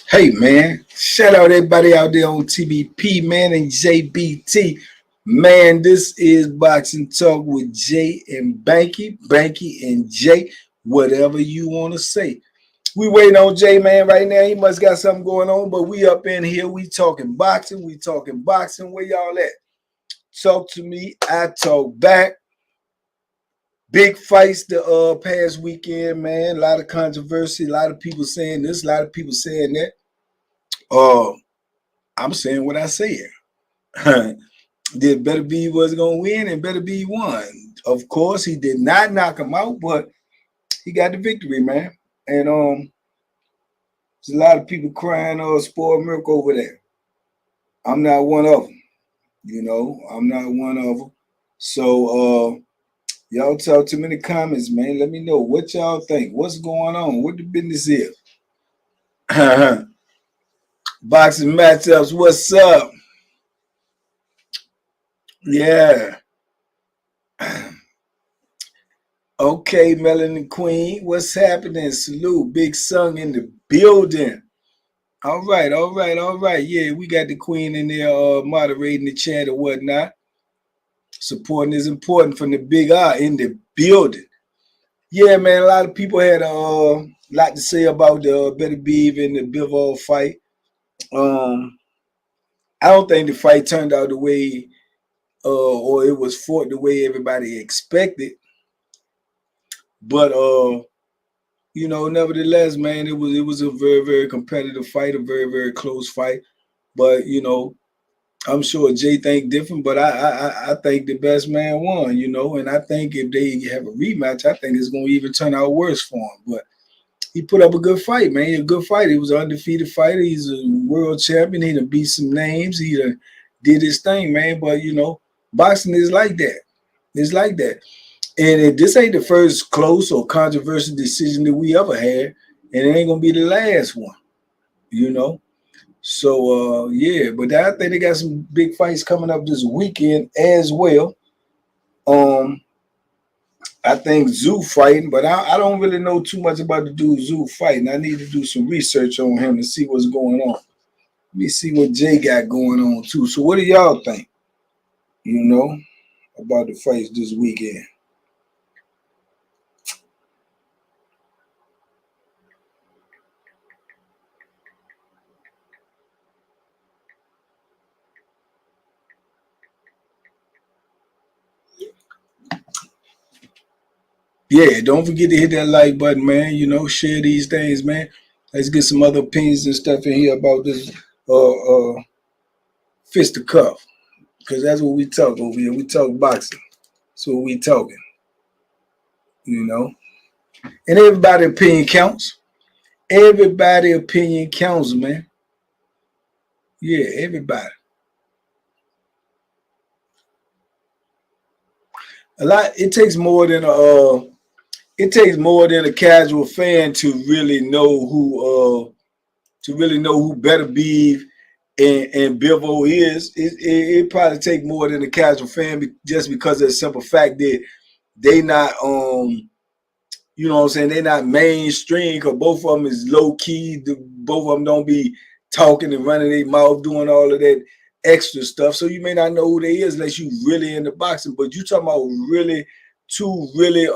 Hey man, shout out everybody out there on TBP, man, and JBT. Man, this is Boxing Talk with Jay and Banky and Jay, whatever you want to say. We waiting on Jay, man, right now. He must got something going on, but we up in here. We talking boxing. Where y'all at? Talk to me. I talk back. Big fights the past weekend, man. A lot of controversy. A lot of people saying this. A lot of people saying that. Uh, I'm saying what I said. Did Better B was gonna win and Better B won. Of course, he did not knock him out, but he got the victory, man. And there's a lot of people crying spoiled milk over there. I'm not one of them. I'm not one of them. So y'all talk to me in the comments, man. Let me know what y'all think. What's going on? What the business is? Boxing matchups. What's up? Yeah. Okay, Melanie Queen, what's happening? Salute, Big Sung in the building. All right. Yeah, we got the Queen in there moderating the chat or whatnot. Supporting is important from the Big R in the building. Yeah, man, a lot of people had a lot to say about the Better Beef and the Bivol fight. I don't think the fight turned out the way or it was fought the way everybody expected. But nevertheless, man, it was a very, very competitive fight, a very, very close fight. But I'm sure Jay think different, but I think the best man won, and I think if they have a rematch, I think it's gonna even turn out worse for him. But he put up a good fight, man. A good fight. He was an undefeated fighter. He's a world champion. He done beat some names. He done did his thing, man. But boxing is like that. It's like that. And this ain't the first close or controversial decision that we ever had, and it ain't gonna be the last one, So yeah, but I think they got some big fights coming up this weekend as well. I think Zoo fighting, but I don't really know too much about the dude Zoo fighting. I need to do some research on him to see what's going on. Let me see what Jay got going on too. So what do y'all think? About the fights this weekend? Yeah, don't forget to hit that like button, man. Share these things, man. Let's get some other opinions and stuff in here about this fist to cuff. Because that's what we talk over here. We talk boxing. That's what we talking. And everybody opinion counts. Everybody opinion counts, man. Yeah, everybody. A lot. It takes more than a casual fan to really know who Better Beef and Bivo is. It probably take more than a casual fan just because of the simple fact that they not what I'm saying, they not mainstream because both of them is low key. Both of them don't be talking and running their mouth, doing all of that extra stuff. So you may not know who they is unless you really into boxing. But you talking about really two really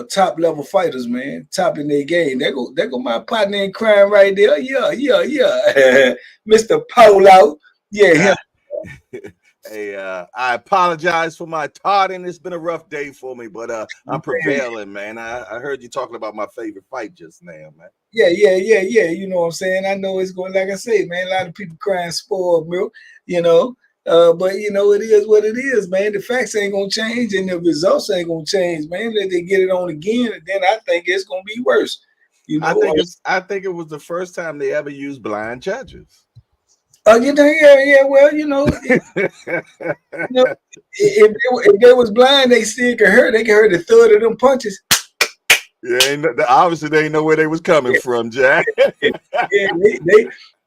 top level fighters, man, top in their game. There go my partner in crime right there. Yeah. Mr. Polo. Yeah, him. Hey, I apologize for my tarding. It's been a rough day for me, but I'm prevailing, man. I heard you talking about my favorite fight just now, man. Yeah. You know what I'm saying? I know it's going, like I say, man, a lot of people crying spoiled milk, but it is what it is, man. The facts ain't gonna change and the results ain't gonna change, man. Let they get it on again, and then I think it's gonna be worse. I think it was the first time they ever used blind judges. Yeah. Well, if they was blind, they still could hear. They could hear the thud of them punches. Yeah, obviously they didn't know where they was coming from, Jack. Yeah,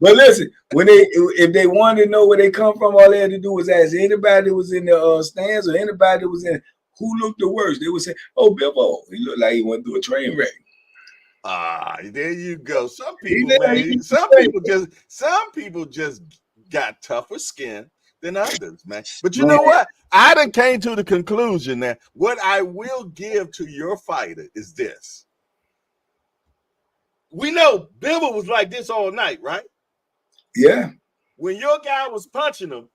but listen, if they wanted to know where they come from, all they had to do was ask anybody that was in the stands or anybody that was in who looked the worst. They would say, "Oh, Bilbo, he looked like he went through a train wreck." There you go. Some He people, never- man, he- some people just got tougher skin than others, man. But you Man, know what? I done came to the conclusion that what I will give to your fighter is this. We know Bivol was like this all night, right? yeah. When your guy was punching him,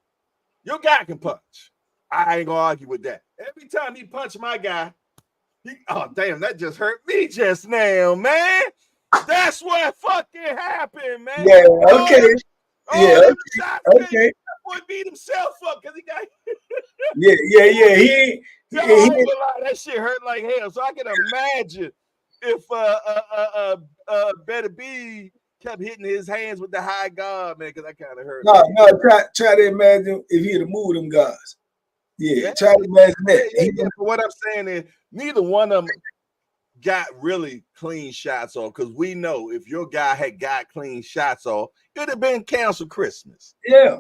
your guy can punch. I ain't gonna argue with that. Every time he punched my guy, oh damn, that just hurt me just now, man. That's what fucking happened, man. Yeah, All okay. them, Yeah, all them shots, man. okay. That boy beat himself up because he got Yeah. that shit hurt like hell. So I can imagine if Better B kept hitting his hands with the high guard, man, because that kind of hurt. No. Try to imagine if he'd have moved them guys. Yeah, try to imagine that. Yeah. But what I'm saying is, neither one of them got really clean shots off, because we know if your guy had got clean shots off, it would have been canceled Christmas. Yeah.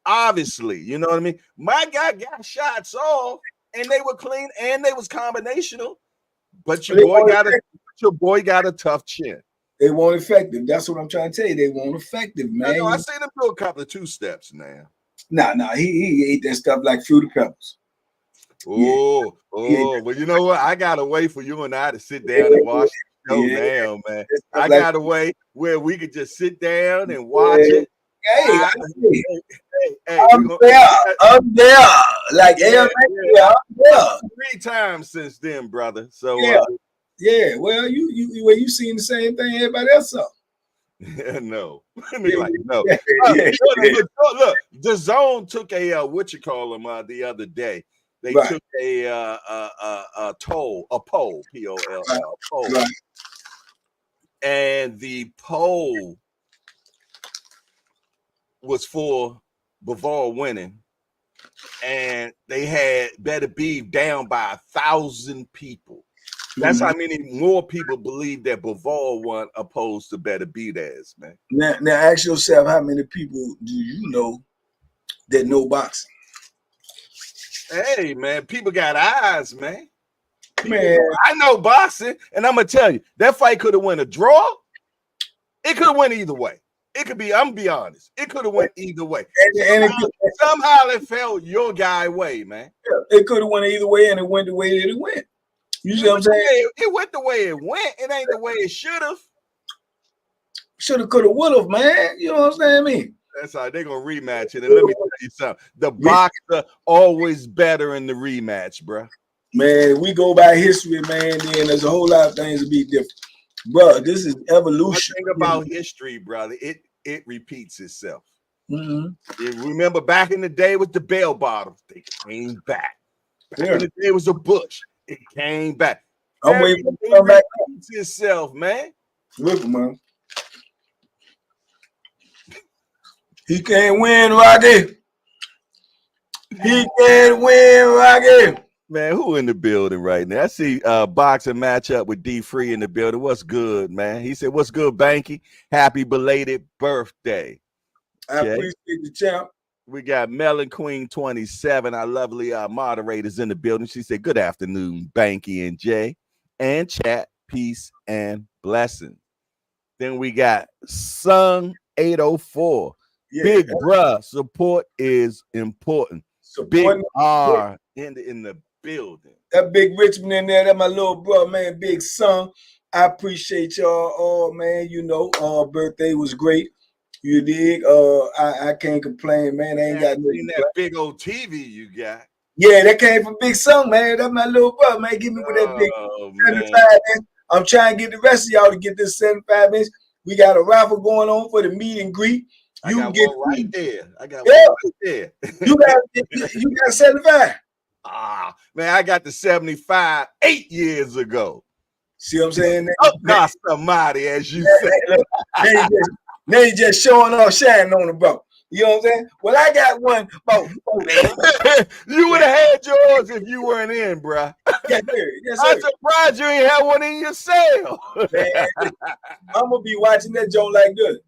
Obviously, you know what I mean? My guy got shots off and they were clean and they was combinational, but your boy got a tough chin. They weren't effective. That's what I'm trying to tell you. They weren't effective, man. No, I seen him do a couple of 2-steps now. Nah. He ate that stuff like Fruity Pebbles. Well, you know what? I got a way for you and I to sit down and watch the show now, man. I got a way where we could just sit down and watch it. Hey, I'm there. Like, I'm there. 3 times since then, brother. So, yeah. Well, you seen the same thing everybody else saw. No. No. Look, the Zone took a the other day. They took a poll, POLL poll. Right. And the poll was for Bivol winning, and they had Better Beef down by 1,000 people. That's how many more people believe that Bivol won opposed to Better Beef as, man. Now ask yourself, how many people do you know that know boxing? Hey, man, people got eyes, man. Man, I know boxing, and I'm gonna tell you, that fight could have went a draw. It could have went either way. It could be, I'm gonna be honest, it could have went either way. Somehow it fell your guy way, man. It could have went either way, and it went the way that it went. You see what I'm saying? It went the way it went. It ain't the way it should have. Should have, could have, would have, man. You know what I'm saying? I mean, that's how they're gonna rematch it. And let me tell you something: the boxer always better in the rematch, bro. Man, we go by history, man. Then there's a whole lot of things to be different, bro. This is evolution. One thing about history, brother, it repeats itself. Mm-hmm. Remember back in the day with the bell bottoms, they came back. Back in the day was a Bush, it came back. I'm waiting for it to come back. Repeats itself, man. Look, man. He can't win, Rocky. He can't win, Rocky. Man, who in the building right now? I see boxing matchup with D Free in the building. What's good, man? He said, "What's good, Banky? Happy belated birthday." I appreciate the champ. We got Melon Queen 27, our lovely moderators in the building. She said, "Good afternoon, Banky and Jay, and chat, peace and blessings." Then we got Sung 804. Big bruh, support is important. Big R in the building. That big Richmond in there, that my little brother, man, Big Son. I appreciate y'all all, man. You know, birthday was great. You dig? I can't complain, man. I ain't got nothing. That big old TV you got. Yeah, that came from Big Son, man. That's my little brother, man. Give me with that big 75 inch. I'm trying to get the rest of y'all to get this 75 inch. We got a raffle going on for the meet and greet. You got get one right there. I got one right there. you got 75. Man, I got the 75 8 years ago. See what I'm saying? Oh, God, somebody, as you said. Now you just showing off, shining on the bro. You know what I'm saying? Well, I got one. You would have had yours if you weren't in, bro. Yes, sir. Yes, sir. I'm surprised you ain't had one in your cell. I'm gonna be watching that joke like this.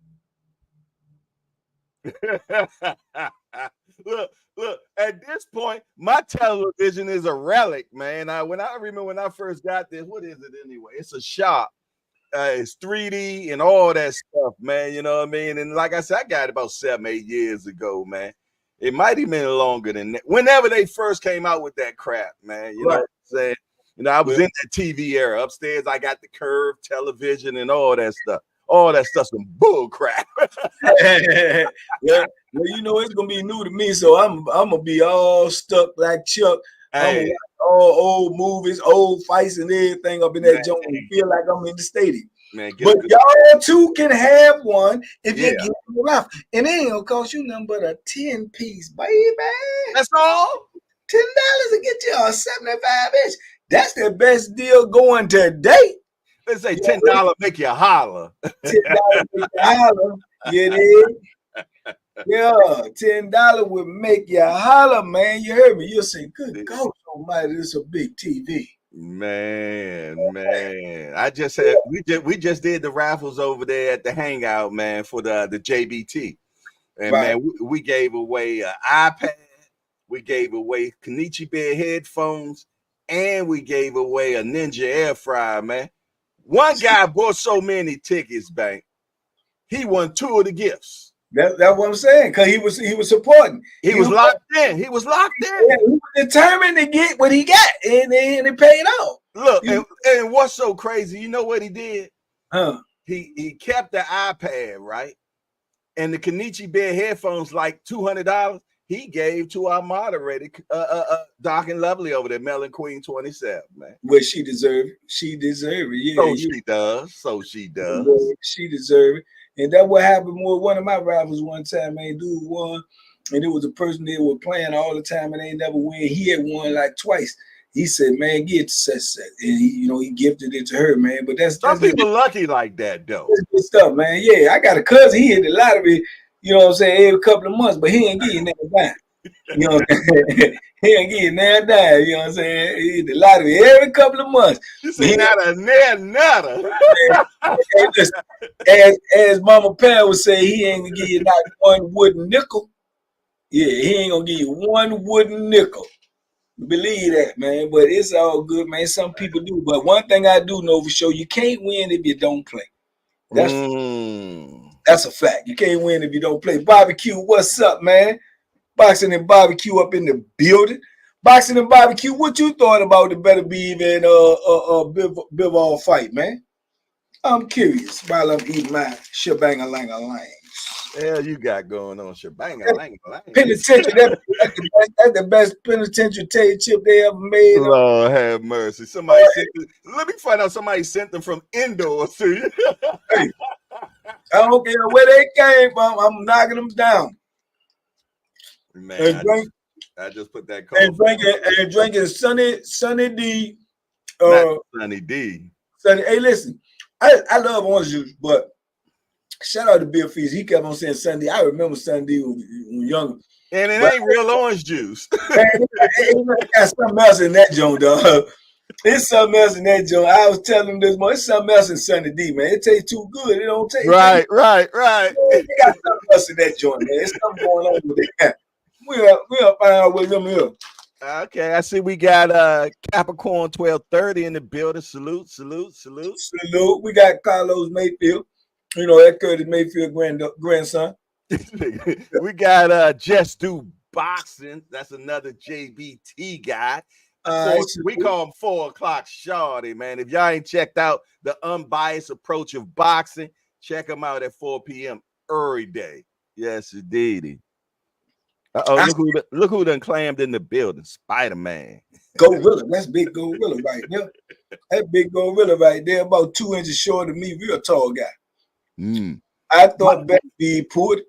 Look, at this point, my television is a relic, man. I remember when I first got this. What is it anyway? It's a shop. It's 3D and all that stuff, man. You know what I mean? And like I said, I got it about 7-8 years ago, man. It might have been longer than that. Whenever they first came out with that crap, man. You know what I'm saying? You know, I was in that TV era. Upstairs, I got the curved television and all that stuff. All that stuff's some bull crap. well, you know, it's gonna be new to me, so I'm gonna be all stuck like Chuck. I'm gonna watch all old movies, old fights, and everything up in that joint and feel like I'm in the stadium. Man, but y'all too can have one if you get the raffle. And it ain't gonna cost you nothing but a 10-piece, baby. That's all? $10 to get you a 75-inch. That's the best deal going today. Let's say $10 make you holler. $10 make you holler. You dig? Yeah, $10 would make you holler, man. You heard me. You'll say, good God almighty, this is a big TV. Man. I just said we just did the raffles over there at the hangout, man, for the JBT. And man, we gave away an iPad, we gave away Kenichi Bear headphones, and we gave away a Ninja air fryer, man. One guy bought so many tickets, Bank. He won 2 of the gifts. That's what I'm saying, because he was supporting. He was locked in. He was locked in. Yeah, he was determined to get what he got, and it paid off. Look, and what's so crazy? You know what he did? He kept the iPad, right? And the Kenichi Bear headphones, like $200. He gave to our moderator, Doc and Lovely over there, Melon Queen 27, man. Well, she deserved it. She deserved it. Yeah, so she does. So she does. She deserved it. And that's what happened with one of my rivals one time, man. Dude won, and it was a person that was playing all the time and they never win. He had won like twice. He said, man, get to set. And he gifted it to her, man. But that's some people lucky like that, though. That's good stuff, man. Yeah, I got a cousin, he hit the lottery, you know what I'm saying, every couple of months, but he ain't getting that dime. You know what I'm saying? He ain't getting that dime, you know what I'm saying? He hit the lottery every couple of months. You see, not a nutter. As Mama Pam would say, he ain't gonna give you not one wooden nickel. Yeah, he ain't gonna give you one wooden nickel. Believe that, man. But it's all good, man. Some people do. But one thing I do know for sure, you can't win if you don't play. That's a fact. You can't win if you don't play. Barbecue, what's up, man? Boxing and Barbecue up in the building. Boxing and Barbecue, what you thought about the Better Believe in Bivol fight, man? I'm curious while I'm eating my shebang-a-lang-a-lang. Hell, you got going on shebang-a-lang-a-lang. Penitentiary, that's the best penitentiary taste chip they ever made. Lord have mercy. Somebody let me find out somebody sent them from indoors to you. Hey, I don't care where they came from. I'm knocking them down. Man, I just put that code. And drinking Sunny D. Sunny D. Sunny. Hey, listen, I love orange juice, but shout out to Bill Feast. He kept on saying Sunday. I remember Sunday when younger. And it ain't real orange juice. It got something else in that joint, dog. It's something else in that joint. I was telling him this morning, it's something else in Sunday D, man. It tastes too good. It don't taste right. It got something else in that joint, man. There's something going on with that. We'll find out with them here. Okay, I see we got Capricorn 1230 in the building. Salute. We got Carlos Mayfield. You know, that Curtis Mayfield grandson. We got Just Do Boxing. That's another JBT guy. We call him 4 o'clock Shawty, man. If y'all ain't checked out the unbiased approach of boxing, check him out at 4 p.m. every day. Yes, indeed. Look who done clammed in the building. Spider-Man. Gorilla. That's big Gorilla right there. That big Gorilla right there, about 2 inches shorter than me, real tall guy. I thought better be pulled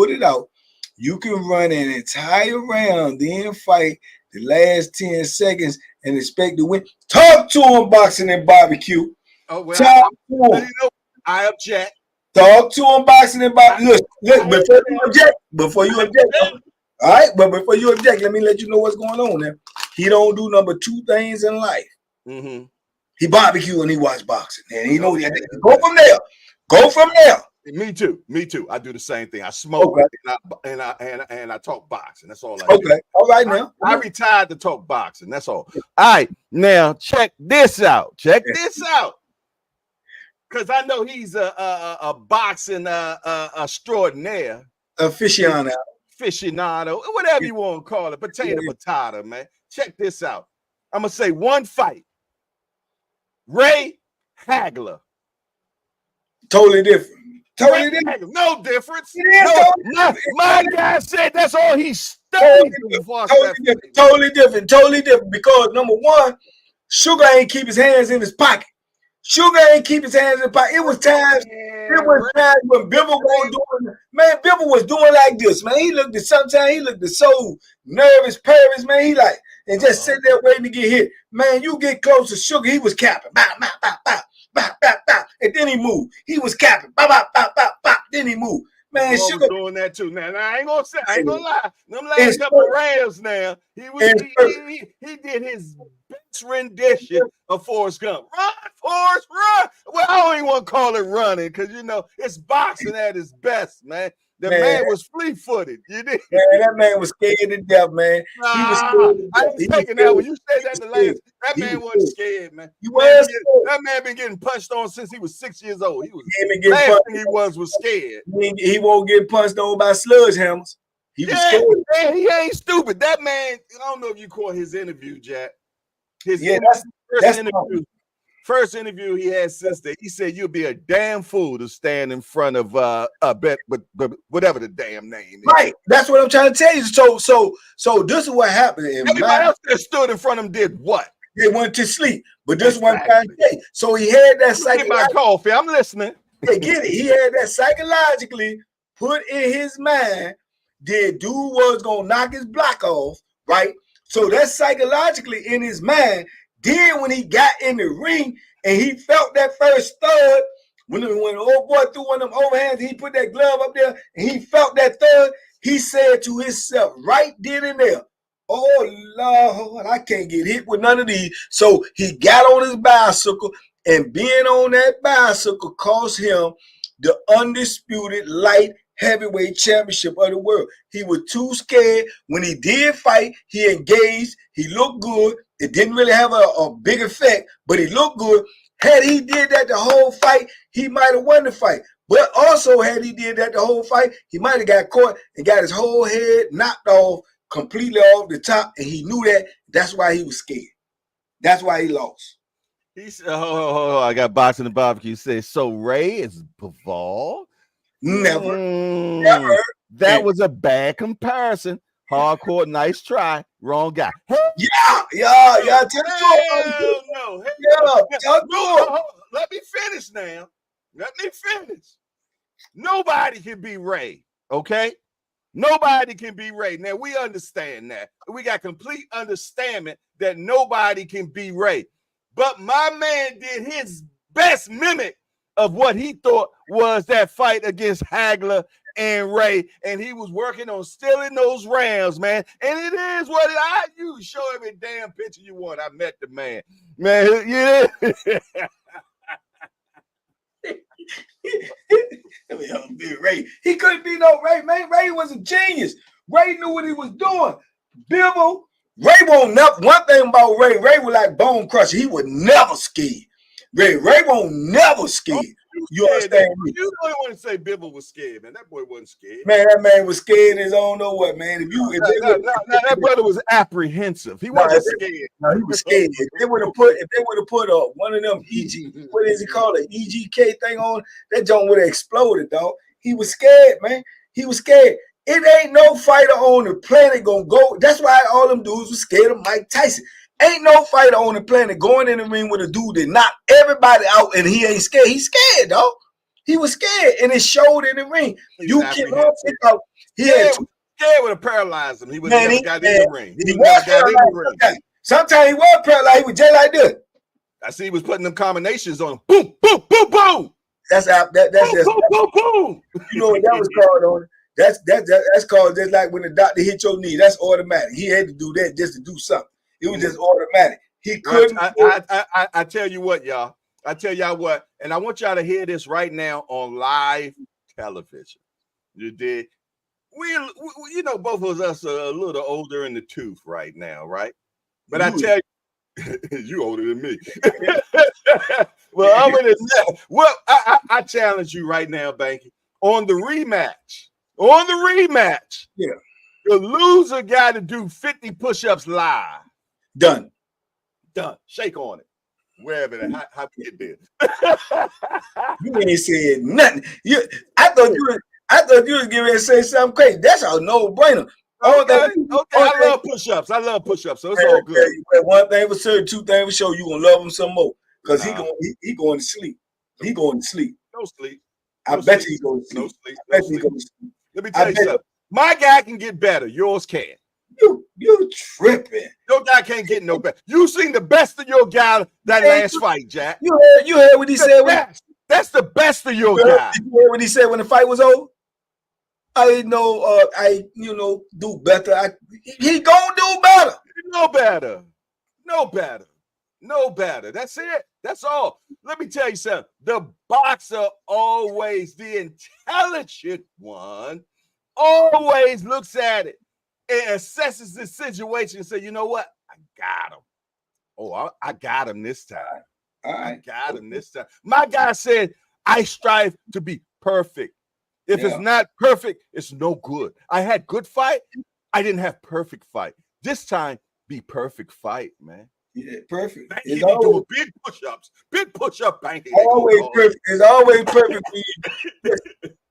it out. You can run an entire round, then fight the last 10 seconds and expect to win. Talk to him, Boxing and Barbecue. Oh, well, talk to him. I object. Talk to him, Boxing and Barbecue. Look, before you object. All right, but before you object, let me let you know what's going on there. He don't do number 2 things in life. He barbecue and he watch boxing, and he know that. Go from there. Me too. I do the same thing. I smoke and I talk boxing. That's all I do. Okay. All right now. I retired to talk boxing. That's all. All right. Now check this out. because I know he's a boxing extraordinaire, aficionado, whatever you want to call it, potato, man. Check this out. I'm gonna say one fight. Ray Hagler. Totally different. Totally different. No difference. No, my guy said that's all he studied. Totally different. Because number one, Sugar ain't keep his hands in his pocket. Sugar ain't keep his hands in his pocket. It was times when Bibble was doing, man, Bibble was doing like this, man. Sometimes he looked so nervous, man. He like, and just sitting there waiting to get hit. Man, you get close to Sugar, he was capping. Bow, bow, bow, bow. Bop, bop, bop, and then he moved. He was capping. Bop, bop, bop, bop, bop. Then he moved. Man, Sugar doing that too. Now I ain't gonna lie. Them last couple of rounds now, he did his best rendition of Forrest Gump. Run, Forrest, run. Well, I don't even want to call it running because it's boxing at its best, man. The man was fleet-footed. You did. Man, that man was scared to death, man. He was scared to death. I ain't taking that when you said that the last. That man wasn't scared, man. That man been getting punched on since he was 6 years old. He was scared. He won't get punched on by sludge hammers. He was scared. Man, he ain't stupid. That man, I don't know if you caught his interview, Jack. That's interview. First interview he had sister, he said you'll be a damn fool to stand in front of but whatever the damn name is. Right. That's what I'm trying to tell you. So this is what happened. Everybody else that stood in front of him did what? They went to sleep. But this one time, so he had that psychologically. Coffee. I'm listening. Get it. He had that psychologically put in his mind that dude was gonna knock his block off, right? So that's psychologically in his mind. Then when he got in the ring and he felt that first thud, when the old boy threw one of them overhands, he put that glove up there and he felt that thud, he said to himself right then and there, oh Lord, I can't get hit with none of these. So he got on his bicycle, and being on that bicycle cost him the undisputed light heavyweight championship of the world. He was too scared. When he did fight, he engaged. He looked good. It didn't really have a big effect, but he looked good. Had he did that the whole fight, he might have won the fight. But also, had he did that the whole fight, he might have got caught and got his whole head knocked off, completely off the top, and he knew that. That's why he was scared. That's why he lost. He said, I got boxing and barbecue. He said, so Ray is Bivol? Never. That was a bad comparison. Hardcore, nice try. Wrong guy. Yeah. Let me finish now. Let me finish. Nobody can be Ray, okay? Nobody can be Ray. Now, we understand that. We got complete understanding that nobody can be Ray. But my man did his best mimic of what he thought was that fight against Hagler and Ray, and he was working on stealing those rounds, man. And it is what you show every damn picture you want. I met the man, yeah. Ray. He couldn't be no Ray, man. Ray was a genius. Ray knew what he was doing. Bibble, Ray won't never. One thing about Ray was like Bone Crusher. He would never ski. Ray won't never ski. You understand me? You don't want to say Bibble was scared, man. That boy wasn't scared. Man, that man was scared as I don't know what, man. That brother was apprehensive. He wasn't scared. No, he was scared. If they would have put one of them what is it called, an EGK thing on, that joint would have exploded, dog. He was scared, man. He was scared. It ain't no fighter on the planet gonna go. That's why all them dudes were scared of Mike Tyson. Ain't no fighter on the planet going in the ring with a dude that knocked everybody out and he ain't scared. He's scared, dog. He was scared, and it showed in the ring. You cannot pick out. Scared would have paralyzed him. He would have never got in the ring. He never got in the ring. Sometimes he was paralyzed. He was just like this. I see he was putting them combinations on him. Boom, boom, boom, boom. That's boom, boom, boom. You know what that was called on it? That's called just like when the doctor hit your knee. That's automatic. He had to do that just to do something. It was just automatic. He couldn't. I tell you what, y'all. I tell y'all what, and I want y'all to hear this right now on live television. You did. We both of us are a little older in the tooth right now, right? But I tell you, You older than me. Well, other than that, well, I challenge you right now, Banky, on the rematch. On the rematch, Yeah. the loser got to do 50 push-ups live. Done. Shake on it. Wherever that, how we get there. You ain't said nothing. I thought you was getting ready to say something crazy. That's a no-brainer. Okay. I love push-ups. So it's all good. One thing for certain, two things for sure, you gonna love him some more. Because he going to sleep. He going to sleep. No sleep. I bet you he going to sleep. No sleep. No sleep. Let me tell you something. My guy can get better. Yours can. You tripping. Your guy can't get no better. You seen the best of your guy that last fight, Jack. You heard what he said. That's the best of your guy. You heard what he said when the fight was over? I do better. He gonna do better. No better. That's it. That's all. Let me tell you something. The boxer always, the intelligent one, always looks at it and assesses the situation and say, you know what? I got him. Oh, I got him this time. All right. I got him this time. My guy said, I strive to be perfect. If it's not perfect, it's no good. I had good fight. I didn't have perfect fight. This time, be perfect fight, man. Yeah, perfect. Banky be doing big push-ups. Big push-up, Banky. Always perfect. It's always perfect.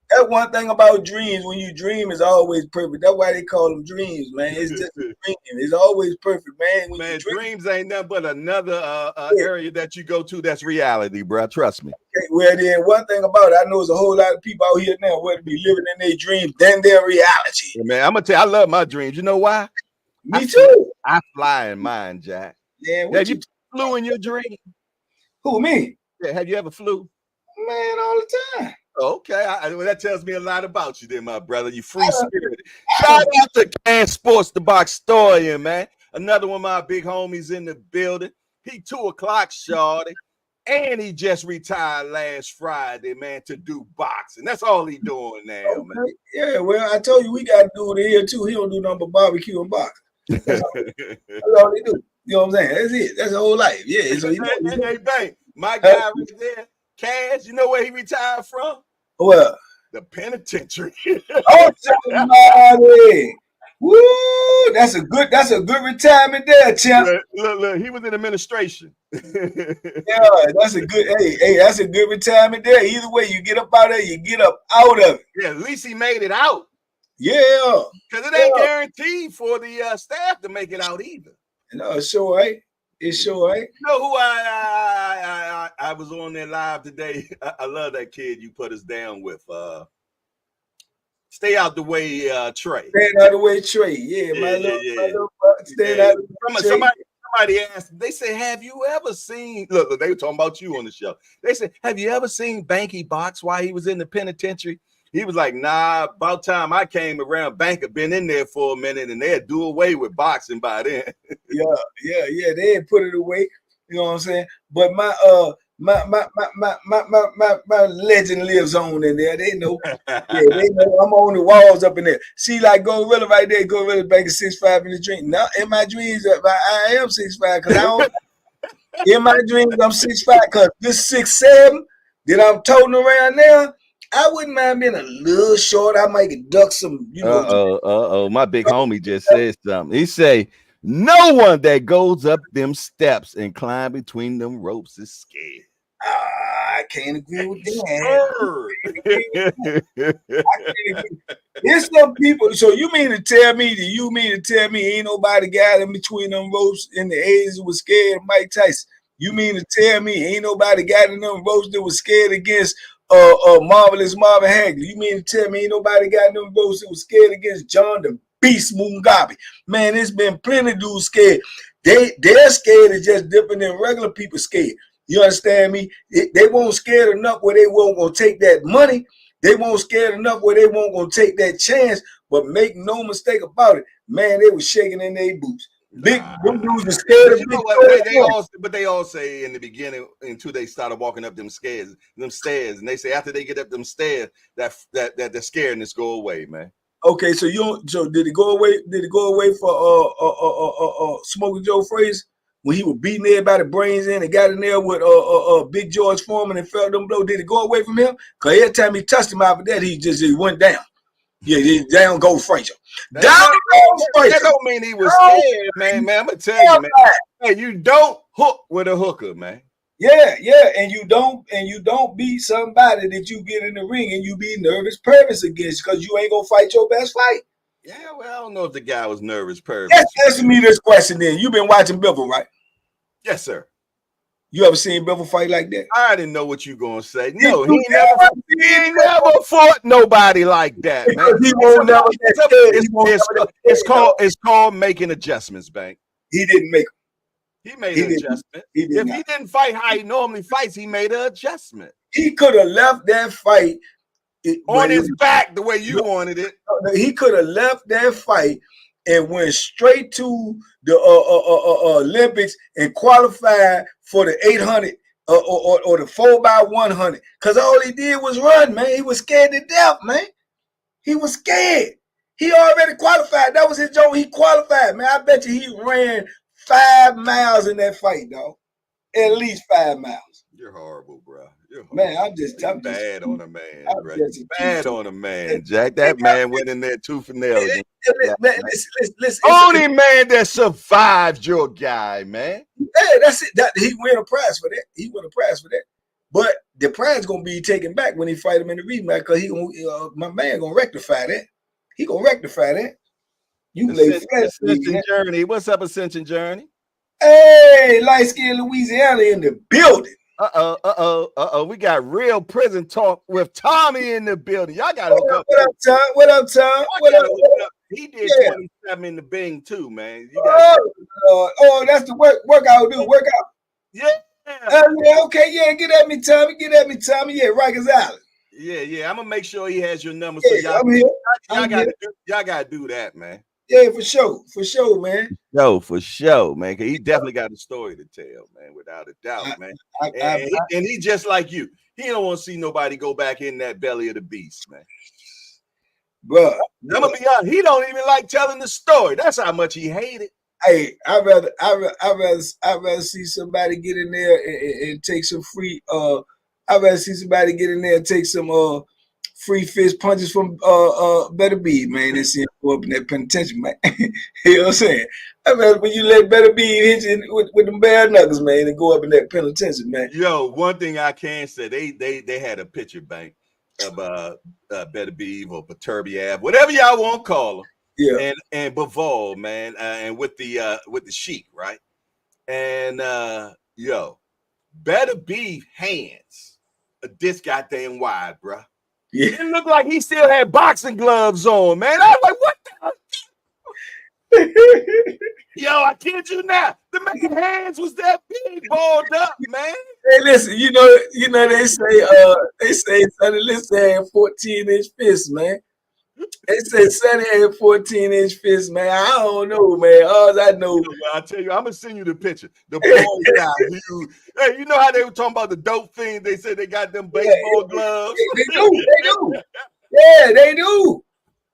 That's one thing about dreams. When you dream, it's always perfect. That's why they call them dreams, man. It's just a dream. It's always perfect, man. Man, dreams ain't nothing but another area that you go to that's reality, bro. Trust me. Okay, well, then one thing about it, I know there's a whole lot of people out here now who be living in their dreams than their reality. Yeah, man, I'm gonna tell you, I love my dreams. You know why? Me too. I fly in mine, Jack. Yeah, have you flew in your dream? Who, me? Yeah, have you ever flew? Man, all the time. Okay, well, that tells me a lot about you, then, my brother. You free spirited. Shout out to Can Sports, the box story, man. Another one of my big homies in the building. He 2 o'clock, shorty, and he just retired last Friday, man, to do boxing. That's all he doing now, man. Yeah, well, I told you we got to do it here too. He don't do nothing but barbecue and boxing. That's all they do. You know what I'm saying? That's it. That's the whole life. Yeah. So hey, bang, my guy right there, Cash. You know where he retired from? Well, the penitentiary. Oh, somebody. Woo! That's a good retirement there, champ. Look, he was in administration. Yeah, that's a good. Hey, that's a good retirement there. Either way, you get up out of it, you get up out of it. Yeah, at least he made it out. Yeah, because it ain't guaranteed for the staff to make it out either. No, it sure ain't. It sure ain't. You know who I was on there live today? I love that kid you put us down with. Stay out the way, Trey. Stay out the way, Trey. Yeah, my little stay out the way. Somebody asked, they said, have you ever seen, look, they were talking about you on the show. They said, have you ever seen Banky box while he was in the penitentiary? He was like, nah, about time I came around, Bank had been in there for a minute and they'd do away with boxing by then. Yeah, they had put it away. You know what I'm saying? But my legend lives on in there. They know. Yeah, they know I'm on the walls up in there. See, like Gorilla right there, Gorilla Banky 6'5" in the dream. Now in my dreams, I am 6'5" because I don't in my dreams I'm 6'5" because this 6'7" that I'm toting around now. I wouldn't mind being a little short. I might duck some, you know. My big homie just said something. He say, no one that goes up them steps and climb between them ropes is scared. I can't agree with that. There's some people. So you mean to tell me ain't nobody got in between them ropes in the 80s who was scared of Mike Tyson? You mean to tell me ain't nobody got in them ropes that was scared against Marvelous Marvin Hagler? You mean to tell me ain't nobody got in them ropes that was scared against John the Beast Mugabe? Man, it's been plenty of dudes scared. They're scared is just different than regular people scared. You understand me? They won't scared enough where they won't gonna take that money. They won't scared enough where they won't gonna take that chance. But make no mistake about it, man, they was shaking in their boots. Big dudes are scared of but they all say in the beginning until they started walking up them stairs, and they say after they get up them stairs, that the scaredness go away, man. Okay, so did it go away? Did it go away for Smoking Joe Frazier? when he was beating everybody's brains in and got in there with Big George Foreman and felt them blow? Did it go away from him? Because every time he touched him after that, he went down. Yeah, down go Frazier. That don't mean he was scared, man. I'm gonna tell you, man. Hey, you don't hook with a hooker, man. Yeah, and you don't beat somebody that you get in the ring and you be nervous purpose against because you ain't gonna fight your best fight. Yeah, well, I don't know if the guy was nervous purpose. Answer me this question then. You've been watching Bivol, right? Yes, sir. You ever seen Bivol fight like that? I didn't know what you gonna say. No, he ain't never fought nobody like that, man. He won't never. It's called making adjustments, Bank. He didn't make them. He made an adjustment. If he didn't fight how he normally fights, he made an adjustment. He could have left that fight on his back the way you wanted it. He could have left that fight and went straight to the Olympics and qualified for the 800 or the 4x100. Because all he did was run, man. He was scared to death, man. He was scared. He already qualified. That was his job. He qualified, man. I bet you he ran 5 miles in that fight, dog. At least 5 miles. You're horrible, bro. Man, I'm bad on a man, bro. Bad on a man, Jack. That man went in there tooth and nail. Listen. Only man that survived your guy, man. Yeah, that's it. He win a prize for that. But the prize gonna be taken back when he fight him in the rematch because my man gonna rectify that. He gonna rectify that. You lay Ascension Journey. What's up, Ascension Journey? Hey, light skin Louisiana in the building. We got real prison talk with Tommy in the building. Y'all got to hook up. What up, Tom? What up? He did 27 in the Bing too, man. That's the workout. Workout. Yeah. Okay. Yeah. Get at me, Tommy. Yeah. Rikers Island. Yeah. I'm gonna make sure he has your number. So y'all gotta do that, man. Yeah, for sure, man. For sure, man. Cause he definitely got a story to tell, man, without a doubt, man. And he just like you. He don't want to see nobody go back in that belly of the beast, man. Bro, I'm gonna be honest. He don't even like telling the story. That's how much he hated. Hey, I'd rather see somebody get in there and take some free. I'd rather see somebody get in there and take some free fist punches from Better Be, man, and see him go up in that penitentiary, man. You know what I'm saying? I mean, when you let Better Be hit you with them bare knuckles, man, and go up in that penitentiary, man. Yo, one thing I can say, they had a picture, Bank, of Better Be or Perturbia, whatever y'all want to call them. Yeah. And Bivol, man, and with the Sheik, right? And Better Be hands this goddamn wide, bro. Yeah. It looked like he still had boxing gloves on, man. I was like, what the? Yo, I kid you not. The man's hands was that big, balled up, man. Hey, listen, you know, they say Sonny Liston had 14-inch fists, man. They say Sonny had 14-inch fists, man. I don't know, man. All I know. I'll tell you, I'm gonna send you the picture. The boy guy. Hey, you know how they were talking about the dope thing? They said they got them baseball gloves. They do. Yeah, they do.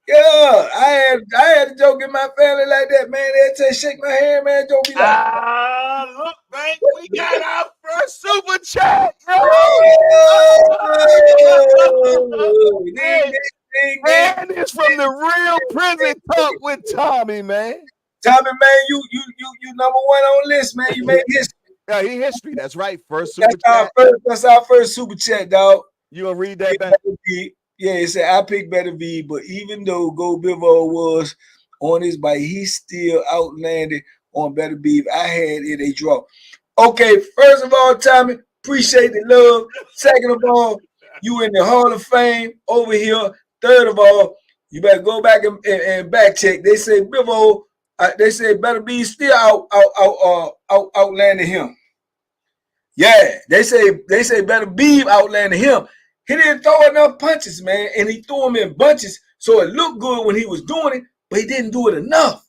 Yeah, I had a joke in my family like that, man. They'd say, shake my hand, man. Don't be like, look, man, we got our first super chat. And it's from the Real Prison Talk with Tommy, man. Tommy, man, you number one on the list, man. You made history. Yeah, he history. That's right. First super chat. That's our first super chat, dog. You gonna read that back? Yeah, it said I picked Better Be, but even though Go Bivol was on his bike, he still outlanded on Better Be. I had it a draw. Okay, first of all, Tommy, appreciate the love. Second of all, you in the Hall of Fame over here. Third of all, you better go back and back check. They say Bivol, they say Better Be still outlanded him. Yeah, they say Better Be outlanded him. He didn't throw enough punches, man, and he threw them in bunches, so it looked good when he was doing it, but he didn't do it enough.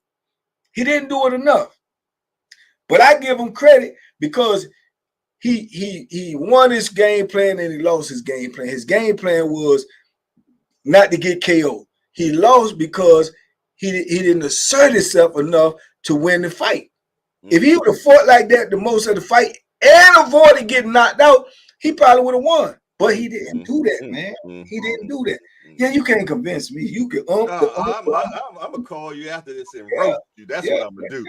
But I give him credit because he won his game plan and he lost his game plan. His game plan was not to get KO. He lost because he didn't assert himself enough to win the fight. If he would have fought like that the most of the fight and avoided getting knocked out, he probably would have won. But he didn't do that, man. He didn't do that. Yeah, you can't convince me. You can I'm gonna call you after this and roast you. That's what I'm gonna do.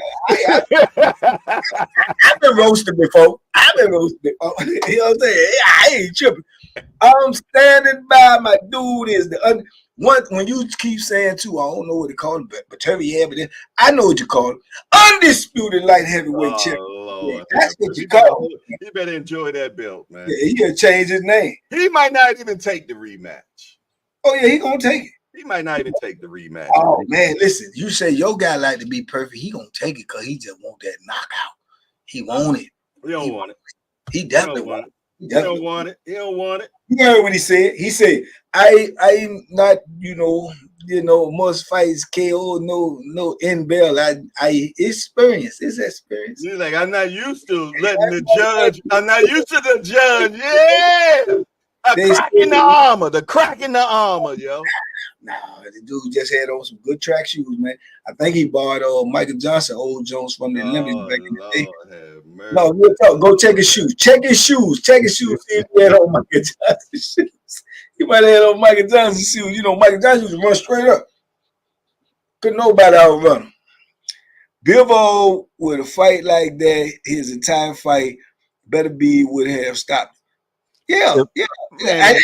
I've been roasted before. I've been roasted before. You know what I'm saying? I ain't tripping. I'm standing by my dude is the one when you keep saying too, I don't know what to call him, but Terry but I know what you call him. Undisputed light heavyweight champion. Lord. That's what you call him. He better enjoy that belt, man. Yeah, he gonna change his name. He might not even take the rematch. Oh yeah, he gonna take it. He might not even take the rematch. Oh man, listen, you say your guy like to be perfect, he gonna take it because he just want that knockout. He want it. He don't want it. He definitely want it. He don't want it. He don't want it. You heard what he said? He said, I not, must fights KO, no in bell. I experience. It's experience. He's like, I'm not used to letting the judge. I'm not used to the judge. Yeah. Crack in the armor. The crack in the armor, yo. Nah, the dude just had on some good track shoes, man. I think he bought Michael Johnson old Jones from the Olympics back in the day. No, we'll talk. Go check his shoes. Check his shoes. Check his shoes. See if he had on Michael Johnson shoes. He might have had on Michael Johnson shoes. You know, Michael Johnson used to run straight up. Couldn't nobody outrun him. Bivol with a fight like that, his entire fight, better be would have stopped. Yeah. And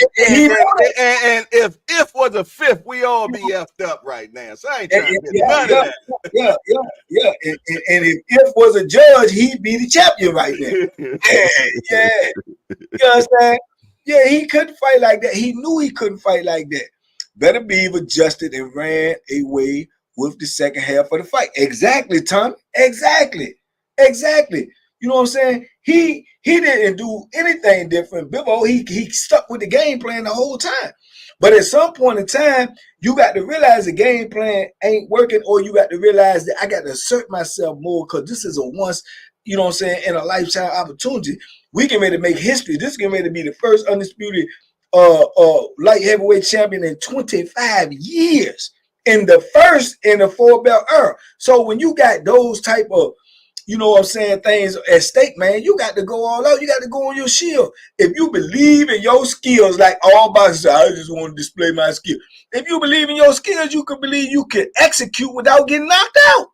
if was a fifth, we all be effed up right now. So I ain't trying to get none of that. Yeah. And if was a judge, he'd be the champion right there. Yeah. You understand? Yeah, he couldn't fight like that. He knew he couldn't fight like that. Better be adjusted and ran away with the second half of the fight. Exactly, Tom. Exactly. You know what I'm saying? He didn't do anything different. Bivol, he stuck with the game plan the whole time. But at some point in time, you got to realize the game plan ain't working, or you got to realize that I got to assert myself more because this is a once, you know what I'm saying, in a lifetime opportunity. We can ready to make history. This is getting ready to be the first undisputed light heavyweight champion in 25 years. In the first in the 4-belt era. So when you got those type of, you know what I'm saying, things at stake, man, you got to go all out. You got to go on your shield. If you believe in your skills, like all boxers, I just want to display my skill. If you believe in your skills, you can believe you can execute without getting knocked out.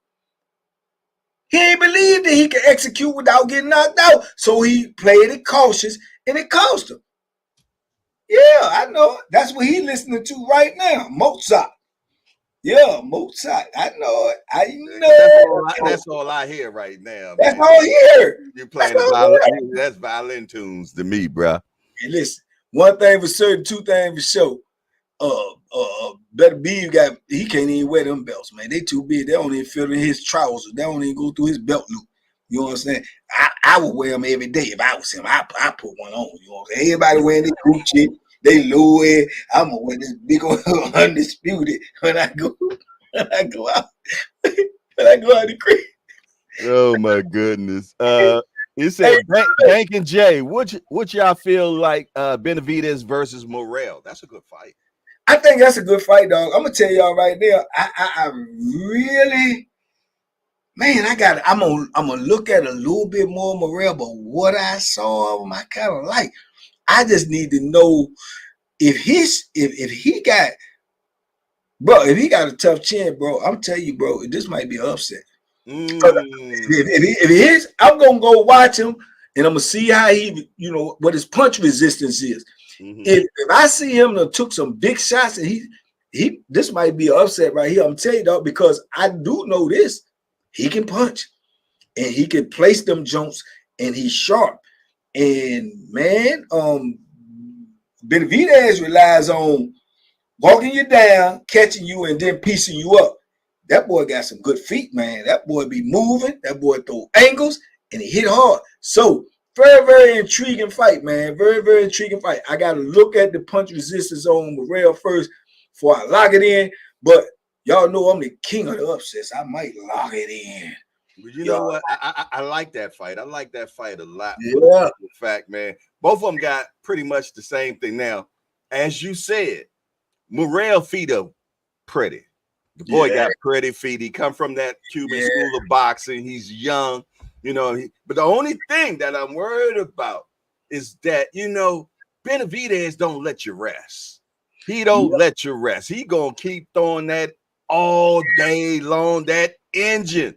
He ain't believed that he can execute without getting knocked out. So he played it cautious, and it cost him. Yeah, I know. That's what he's listening to right now. Mozart. Yeah, Mozart. I know it. I know. That's all I hear right now. That's all I hear. You playing the violin? That's violin tunes to me, bro. Hey, listen. One thing for certain, two things for sure. Better be he can't even wear them belts, man. They too big. They don't even fit in his trousers. They don't even go through his belt loop. You know what I'm saying? I would wear them every day if I was him. I put one on. You know what I'm saying? Everybody wearing this Gucci. They low it. I'm gonna wear this big old undisputed when I go out. When I go out the crib. Oh my goodness. You said Banky and Jay. What y'all feel like Benavidez versus Morrell? That's a good fight. I think that's a good fight, dog. I'm gonna tell y'all right there. I really, man, I'm gonna look at a little bit more Morrell, but what I saw of him, I kind of like. I just need to know if he got a tough chin, bro. I'm telling you, bro, this might be an upset. If he is, I'm gonna go watch him and I'm gonna see how he, what his punch resistance is. If I see him that took some big shots and he this might be an upset right here. I'm telling you, dog, because I do know this. He can punch and he can place them jumps and he's sharp. And man, Benavidez relies on walking you down, catching you, and then piecing you up. That boy got some good feet, man. That boy be moving. That boy throw angles, and he hit hard. So, very, very intriguing fight, man. Very, very intriguing fight. I got to look at the punch resistance on Morrell first before I lock it in. But y'all know I'm the king of the upsets. I might lock it in. But you know what? I like that fight. I like that fight a lot. Yeah. In fact, man, both of them got pretty much the same thing. Now, as you said, Morrell feet are pretty. The boy got pretty feet. He come from that Cuban school of boxing. He's young. But the only thing that I'm worried about is that, Benavidez don't let you rest. He don't let you rest. He gonna keep throwing that all day long. That engine.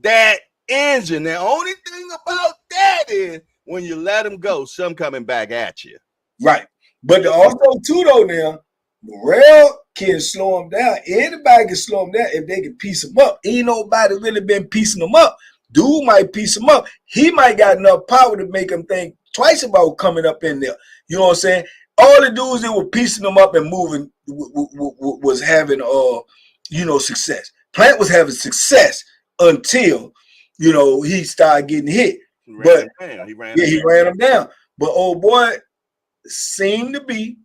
The only thing about that is when you let him go, some coming back at you. Right. But also too though now, Morrell can slow him down. Anybody can slow him down if they can piece him up. Ain't nobody really been piecing him up. Dude might piece him up. He might got enough power to make him think twice about coming up in there. You know what I'm saying? All the dudes that were piecing him up and moving was having success. Plant was having success until he started getting hit. He ran him down. But old boy seemed to be,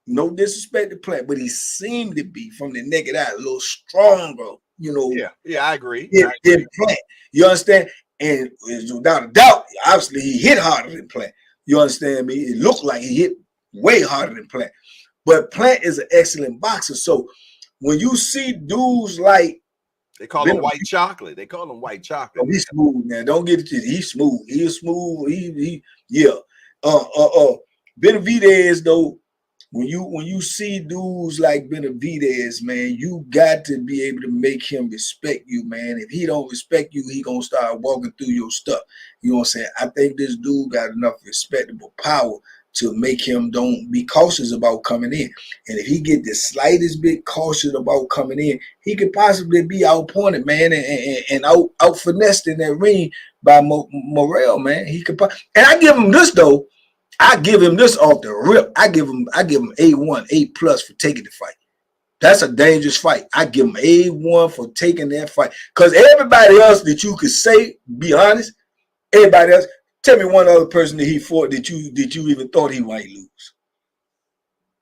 no disrespect to Plant, but he seemed to be from the naked eye a little stronger. Yeah, I agree. Than Plant. You understand? And without a doubt, obviously he hit harder than Plant. You understand me? It looked like he hit way harder than Plant. But Plant is an excellent boxer. So when you see dudes like, they call him white chocolate. They call him white chocolate. Oh, he's smooth, man. Don't get it to you. He's smooth. He is smooth. Benavidez though, when you see dudes like Benavidez, man, you got to be able to make him respect you, man. If he don't respect you, he gonna start walking through your stuff. You know what I'm saying? I think this dude got enough respectable power to make him don't be cautious about coming in. And if he get the slightest bit cautious about coming in, he could possibly be outpointed, man, and out finessed in that ring by Morrell, man. He could, and I give him this though. I give him this off the rip. I give him A1, A+ for taking the fight. That's a dangerous fight. I give him A1 for taking that fight. Because everybody else that you could say, be honest, everybody else, tell me one other person that he fought that you even thought he might lose.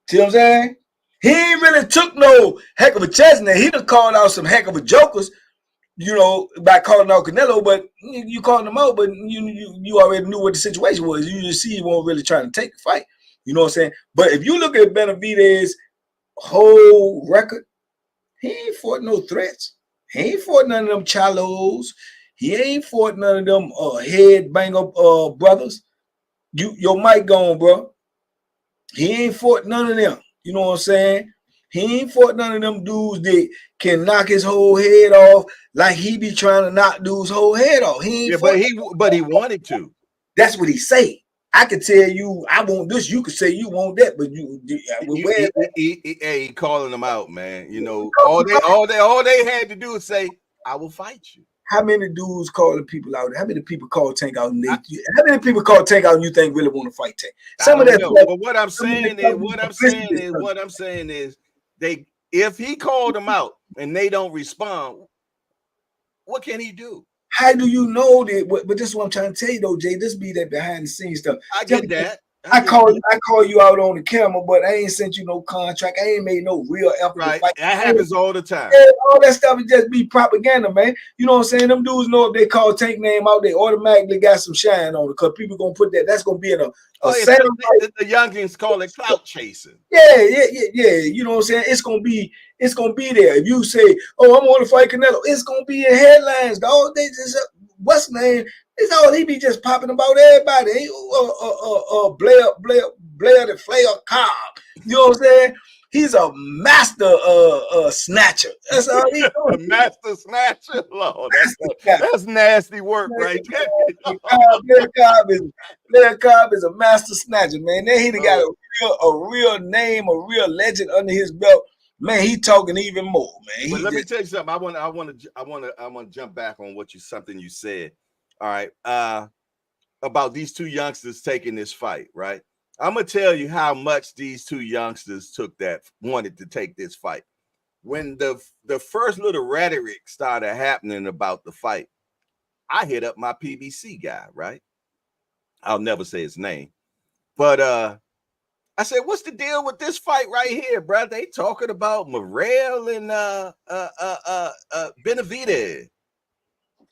See what I'm saying? He ain't really took no heck of a chance now. He done called out some heck of a jokers, by calling out Canelo, but you called him out, but you already knew what the situation was. You just see he wasn't really trying to take the fight. You know what I'm saying? But if you look at Benavidez's whole record, he ain't fought no threats. He ain't fought none of them chalos. He ain't fought none of them head bang up brothers. Your mic gone, bro. He ain't fought none of them. You know what I'm saying? He ain't fought none of them dudes that can knock his whole head off like he be trying to knock dude's whole head off. He ain't but he wanted to. That's what he say. I could tell you I want this. You could say you want that, but he calling them out, man. All they had to do is say, "I will fight you." How many dudes calling people out? How many people call Tank out? How many people call Tank out and you think really want to fight Tank? Some of that. But what I'm saying is, if he called them out and they don't respond, what can he do? How do you know that? But this is what I'm trying to tell you, though, Jay. This be that behind the scenes stuff. I get that. I call you out on the camera, but I ain't sent you no contract. I ain't made no real effort to fight. That happens all the time. All that stuff is just be propaganda, man. You know what I'm saying? Them dudes know if they call Tank name out, they automatically got some shine on it because people gonna put that. That's gonna be in a the youngins call it clout chasing. Yeah. You know what I'm saying? It's gonna be there. If you say, "Oh, I'm on to fight Canelo," it's gonna be in headlines. Dog, they just what's the name? It's all he be just popping about everybody. Blair the Flair Cobb. You know what I'm saying? He's a master snatcher. That's all he's doing. A master snatcher? Lord, that's nasty work right there. Blair Cobb is a master snatcher, man. Then he got a real name, a real legend under his belt. Man, he talking even more, man. But let me tell you something. I want to jump back on something you said. All right, about these two youngsters taking this fight, right? I'm gonna tell you how much these two youngsters wanted to take this fight. When the first little rhetoric started happening about the fight, I hit up my PBC guy, right? I'll never say his name, but I said, "What's the deal with this fight right here, bro? They talking about Morrell and Benavidez."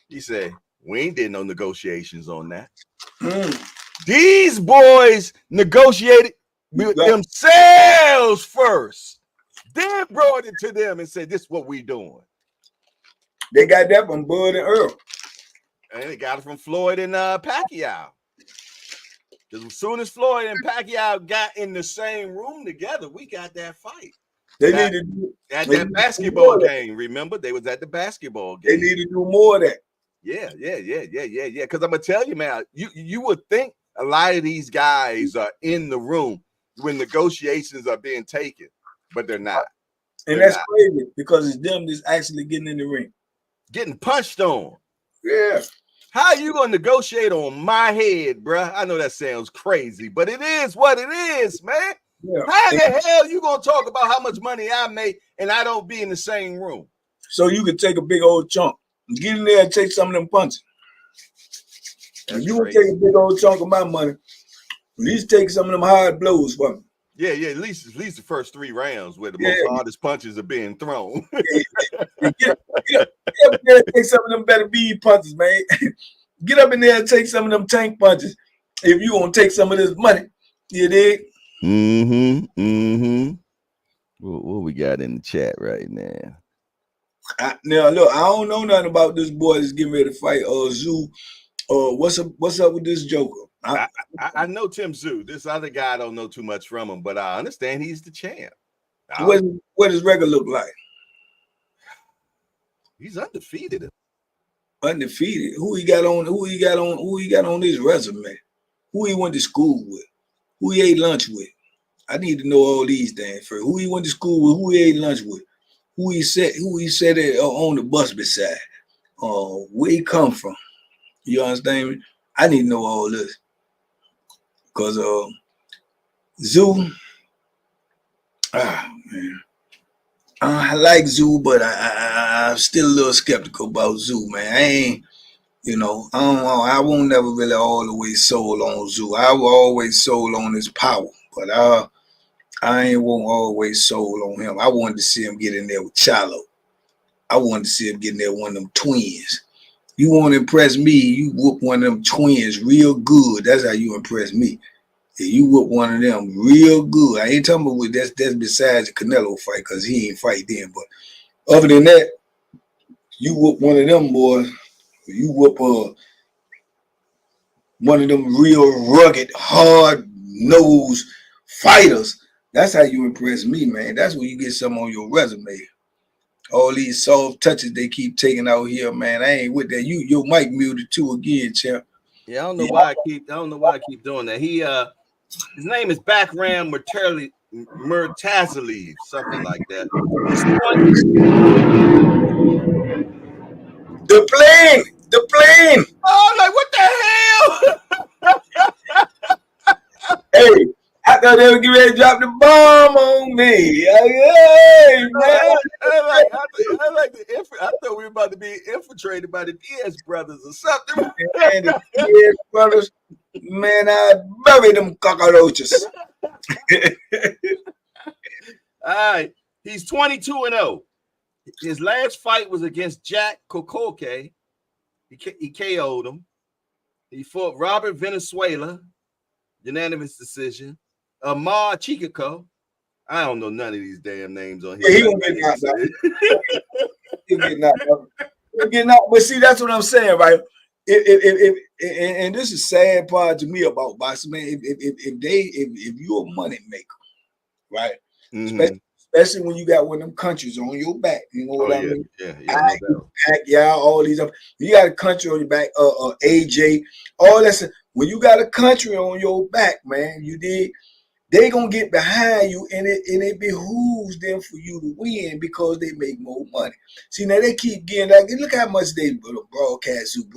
He said, "We ain't did no negotiations on that. These boys negotiated with themselves first, then brought it to them and said, 'This is what we doing.'" They got that from Bud and Earl. And they got it from Floyd and Pacquiao. Because as soon as Floyd and Pacquiao got in the same room together, we got that fight. They need to do at that basketball game. Remember, they was at the basketball game. They need to do more of that. Yeah. Because I'm gonna tell you, man, you would think a lot of these guys are in the room when negotiations are being taken, but they're not. And that's crazy because it's them that's actually getting in the ring, getting punched on. Yeah. How you gonna negotiate on my head, bruh? I know that sounds crazy, but it is what it is, man. Yeah. How in the hell you gonna talk about how much money I make and I don't be in the same room? So you can take a big old chunk, get in there and take some of them punches. If you want to take a big old chunk of my money, at least take some of them hard blows for me. Yeah, at least the first 3 rounds where the most hardest punches are being thrown. Get up there and take some of them better bead punches, man. Get up in there and take some of them tank punches. If you gonna take some of this money, you dig? What we got in the chat right now? Now look, I don't know nothing about this boy that's getting ready to fight Zoo. What's up with this Joker? I know Tim Tszyu. This other guy, I don't know too much from him, but I understand he's the champ. What does record look like? He's undefeated. Undefeated. Who he got on his resume? Who he went to school with? Who he ate lunch with? I need to know all these things first. Who he went to school with? Who he ate lunch with? Who he said it on the bus beside? Where he come from? You understand me? I need to know all this. Because Zoo, man. I like Zoo, but I'm still a little skeptical about Zoo, man. I ain't, I won't never really all the way sold on Zoo. I will always sold on his power, but I won't always sold on him. I wanted to see him get in there with Chalo. I wanted to see him get in there with one of them twins. You want to impress me, you whoop one of them twins real good. That's how you impress me. If you whoop one of them real good. I ain't talking about that's besides the Canelo fight, because he ain't fight then. But other than that, you whoop one of them boys, you whoop one of them real rugged, hard-nosed fighters. That's how you impress me, man. That's when you get something on your resume. All these soft touches they keep taking out here, man. I ain't with that. Your mic muted too again, champ. Yeah, I don't know why I keep doing that. His name is Backram Murtazalev, something like that. The plane. Oh, like what the hell? Hey, I thought they were getting ready to drop the bomb on me. Hey, man. I thought we were about to be infiltrated by the Diaz brothers or something. And the Diaz brothers, man, I buried them cockroaches. All right. He's 22-0. His last fight was against Jack Kokoke. He KO'd him. He fought Robert Venezuela, unanimous decision. Amar Chikako. I don't know none of these damn names on here. Yeah, he won't get knocked out. He'll get knocked out. He'll get knocked. But see, that's what I'm saying, right? If and this is sad part to me about boxing, man. If you're a money maker, right? Especially when you got one of them countries on your back, you know what I mean? Yeah, all these up. You got a country on your back, AJ, all that. When you got a country on your back, man, they gonna get behind you, and it behooves them for you to win because they make more money. See, now they keep getting like, look how much they broadcast Zoo.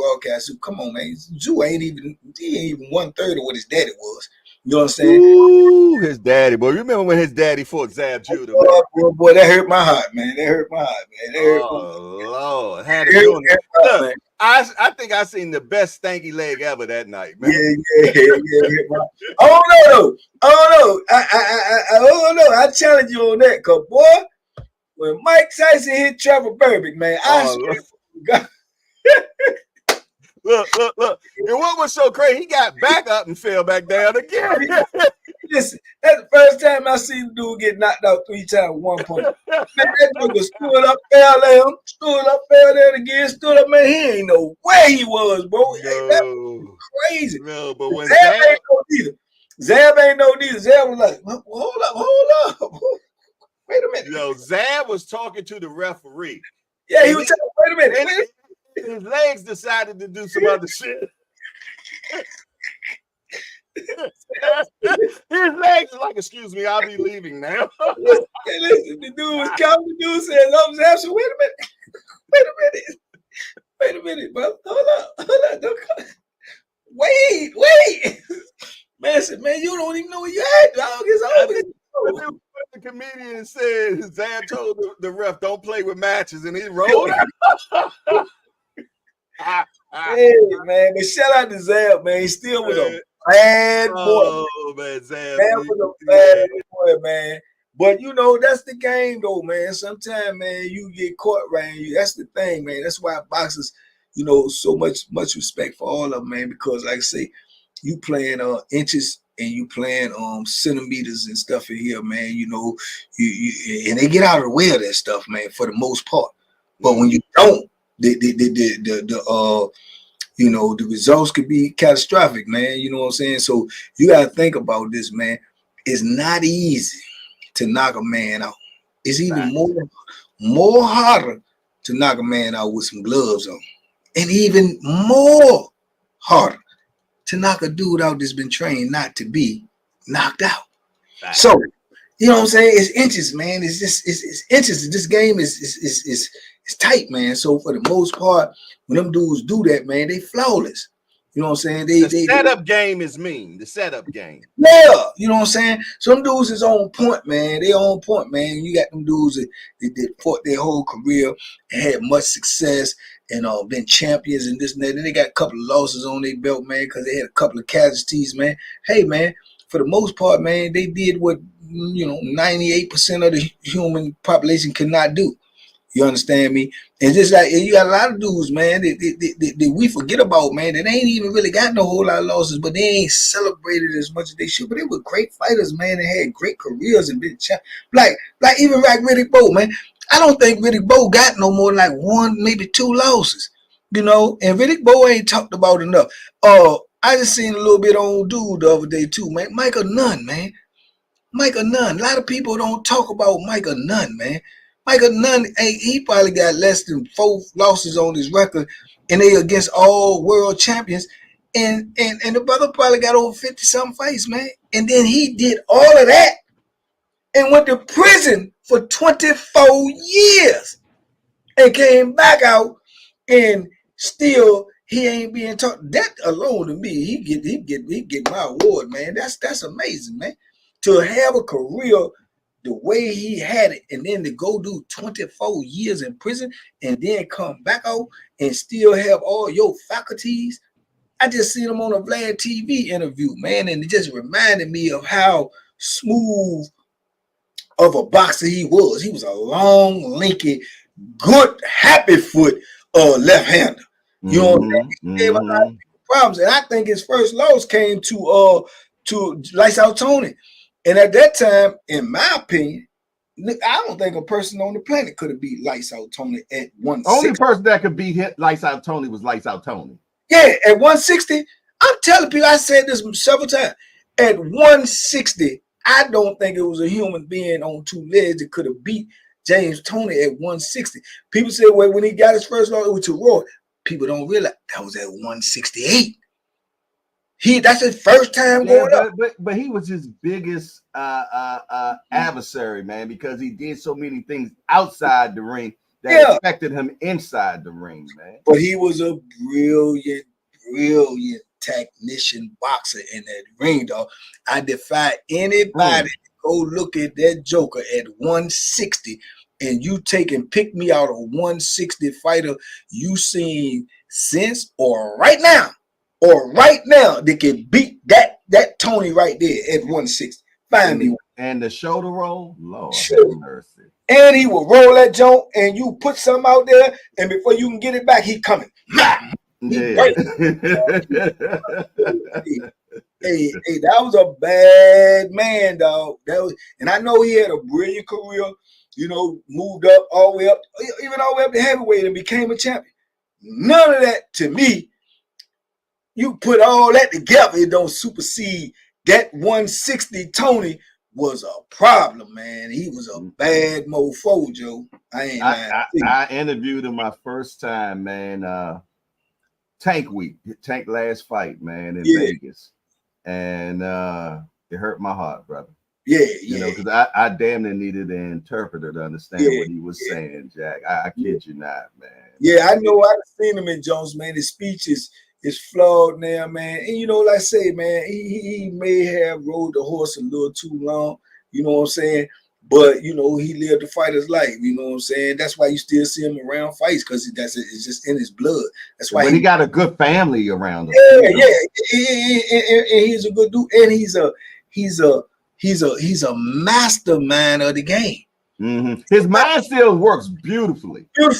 Come on, man. Zoo ain't even 1/3 of what his daddy was. You know what I'm saying? Ooh, his daddy, boy. You remember when his daddy fought Zab Judah? Boy, that hurt my heart, man. Lord. Had it doing it. Look, I think I seen the best stanky leg ever that night, man. Yeah. Oh no. I don't know. I challenge you on that, cause boy, when Mike Tyson hit Trevor Burbick, man, Look. And what was so crazy, he got back up and fell back down again. Listen, that's the first time I seen the dude get knocked out 3 times with 1 punch. Man, that dude stood up, fell down, stood up, fell down again, stood up. Man, he ain't know where he was, bro. No. That was crazy. No, but when Zab ain't know neither. Zab ain't know neither. Zab was like, hold up. Wait a minute. Yo, Zab was talking to the referee. Yeah, he was telling, wait a minute. His legs decided to do some other shit. His legs are like, excuse me, I'll be leaving now. Listen, the dude was counting. The dude said, "Oh, Zab, so wait a minute, bro. Hold up. Don't come. Wait. Man said, man, you don't even know where you at, dog. It's over. The comedian said Zab told the ref, don't play with matches, and he rolled out. Hey, man, but shout out to Zab, man. He still was a bad boy. Oh, man, Zab was a bad boy, man. But, you know, that's the game, though, man. Sometimes, man, you get caught right. That's the thing, man. That's why boxers, you know, so much respect for all of them, man, because, like I say, you playing inches and you playing centimeters and stuff in here, man. You know, you and they get out of the way of that stuff, man, for the most part. But when you don't, you know, the results could be catastrophic, man. You know what I'm saying? So you got to think about this, man. It's not easy to knock a man out. It's even more harder to knock a man out with some gloves on, and even more harder to knock a dude out that's been trained not to be knocked out. So, you know what I'm saying? It's inches, man. It's just it's inches. This game is tight, man. So for the most part, when them dudes do that, man, they flawless. You know what I'm saying? The setup game is mean. The setup game. Yeah, you know what I'm saying? Some dudes is on point, man. They on point, man. You got them dudes that fought their whole career and had much success and been champions and this and that. Then they got a couple of losses on their belt, man, because they had a couple of casualties, man. Hey, man, for the most part, man, they did what, you know, 98% of the human population cannot do. You understand me? And just like you got a lot of dudes, man, that we forget about, man, that ain't even really got no whole lot of losses, but they ain't celebrated as much as they should. But they were great fighters, man. They had great careers and been like even like Riddick Bowe, man. I don't think Riddick Bowe got no more than like 1, maybe 2 losses, you know. And Riddick Bowe ain't talked about enough. I just seen a little bit on dude the other day too, man. Michael Nunn, man. Michael Nunn. A lot of people don't talk about Michael Nunn, man. Michael Nunn, he probably got less than 4 losses on his record, and they against all world champions. And the brother probably got over 50-something fights, man. And then he did all of that and went to prison for 24 years and came back out, and still he ain't being taught. That alone to me, he get my award, man. That's amazing, man. To have a career the way he had it, and then to go do 24 years in prison and then come back out and still have all your faculties. I just seen him on a Vlad TV interview, man, and it just reminded me of how smooth of a boxer he was. He was a long, lanky, good, happy foot left-hander. You know what I'm saying? He gave a lot of problems, and I think his first loss came to Lights Out Tony. And at that time, in my opinion, I don't think a person on the planet could have beat Lights Out Tony at 160. Only person that could beat Lights Out Tony was Lights Out Tony. Yeah, at 160, I'm telling people, I said this several times. At 160, I don't think it was a human being on 2 legs that could have beat James Toney at 160. People say, well, when he got his first loss, it was to Roy. People don't realize that was at 168. That's his first time going up. But he was his biggest adversary, man, because he did so many things outside the ring that affected him inside the ring, man. But he was a brilliant technician boxer in that ring, dog. I defy anybody to go look at that Joker at 160 and you take and pick me out a 160 fighter you seen since or right now that can beat that Tony right there at 160. Find me one. And the shoulder roll, Lord have mercy. And he will roll that joint, and you put something out there, and before you can get it back, he coming. He Yeah. break. Hey, that was a bad man, dog. That was, and I know he had a brilliant career. You know, moved up all the way up, even all the way up to heavyweight and became a champion. None of that to me. You put all that together, it don't supersede that 160 Tony was a problem, man. He was a bad mofo, Joe. I ain't lying. I interviewed him my first time, man. Tank week, Tank last fight, man, in Vegas. And it hurt my heart, brother. Yeah, you know, because I damn near needed an interpreter to understand what he was saying, Jack. I kid you not, man. Yeah, I know. I've seen him in Jones, man. His speech is flawed now, man. And you know, like I say, man, he may have rode the horse a little too long. You know what I'm saying? But you know, he lived the fighter's life. You know what I'm saying? That's why you still see him around fights, because it's just in his blood. That's why he got a good family around him. Yeah. And he's a good dude, and he's a mastermind of the game. Mm-hmm. His mind still works beautifully. You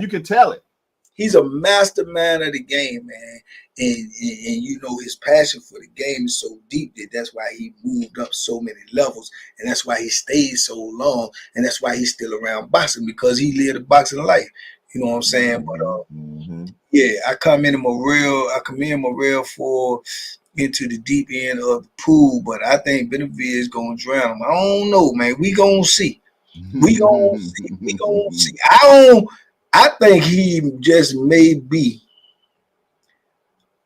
can tell it. He's a mastermind of the game, man. And you know, his passion for the game is so deep that's why he moved up so many levels, and that's why he stayed so long, and that's why he's still around boxing, because he lived a boxing life. You know what I'm saying? But yeah, I commend him a real for into the deep end of the pool, but I think Benavidez is gonna drown him. I don't know, man. We gonna see. We gonna see. I think he just may be.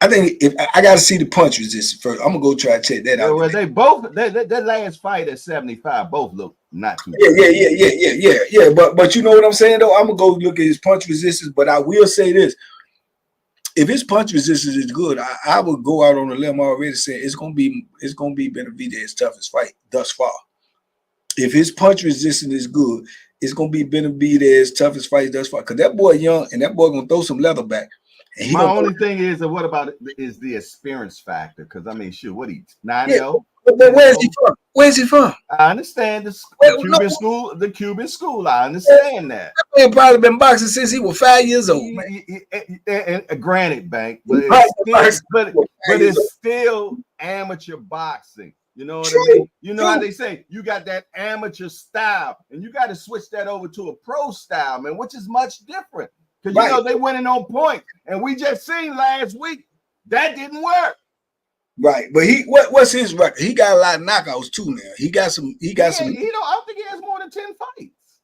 I think if I got to see the punch resistance first, I'm gonna go try to check that out. Well, they both that last fight at 75 both look not too. Yeah. But you know what I'm saying though. I'm gonna go look at his punch resistance. But I will say this: if his punch resistance is good, I would go out on a limb already saying it's gonna be Benavidez's toughest fight thus far. If his punch resistance is good, it's gonna be Benavidez's toughest fight thus far. Cause that boy young and that boy gonna throw some leather back. My only thing is, what about it is the experience factor? Because I mean, shoot, what he 9-0? But where's he from? Where's he from? I understand the Cuban school. I understand that. That man probably been boxing since he was 5 years old. And granted, Bank, but it's still amateur boxing. You know what I mean? You know how they say you got that amateur style, and you got to switch that over to a pro style, man, which is much different. Because you know they winning on points, and we just seen last week that didn't work. Right, but what's his record? He got a lot of knockouts too now. He got some. I don't think he has more than 10 fights.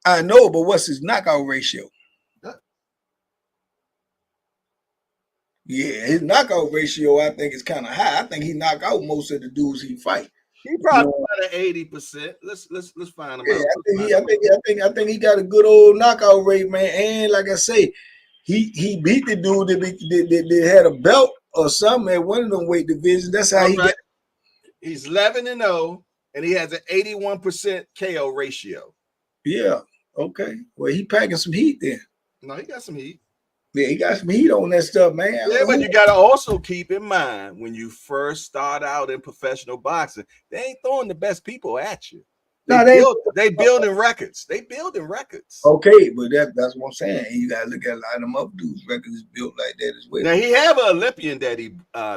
I know, but what's his knockout ratio? Yeah, his knockout ratio I think is kind of high. I think he knocked out most of the dudes he fight. He probably got an 80%. Let's find him out. I think he got a good old knockout rate, man. And like I say, he beat the dude that had a belt or something at one of them weight divisions. That's how got. He's 11-0, and he has an 81% KO ratio. Yeah. Okay. Well, he packing some heat then. No, he got some heat. Yeah, he got some heat on that stuff, man. Yeah, but you got to also keep in mind when you first start out in professional boxing, they ain't throwing the best people at you. They building records. They building records. Okay, but that's what I'm saying. You got to look at a lot of them up dudes. Records is built like that as well. Now, he have an Olympian that he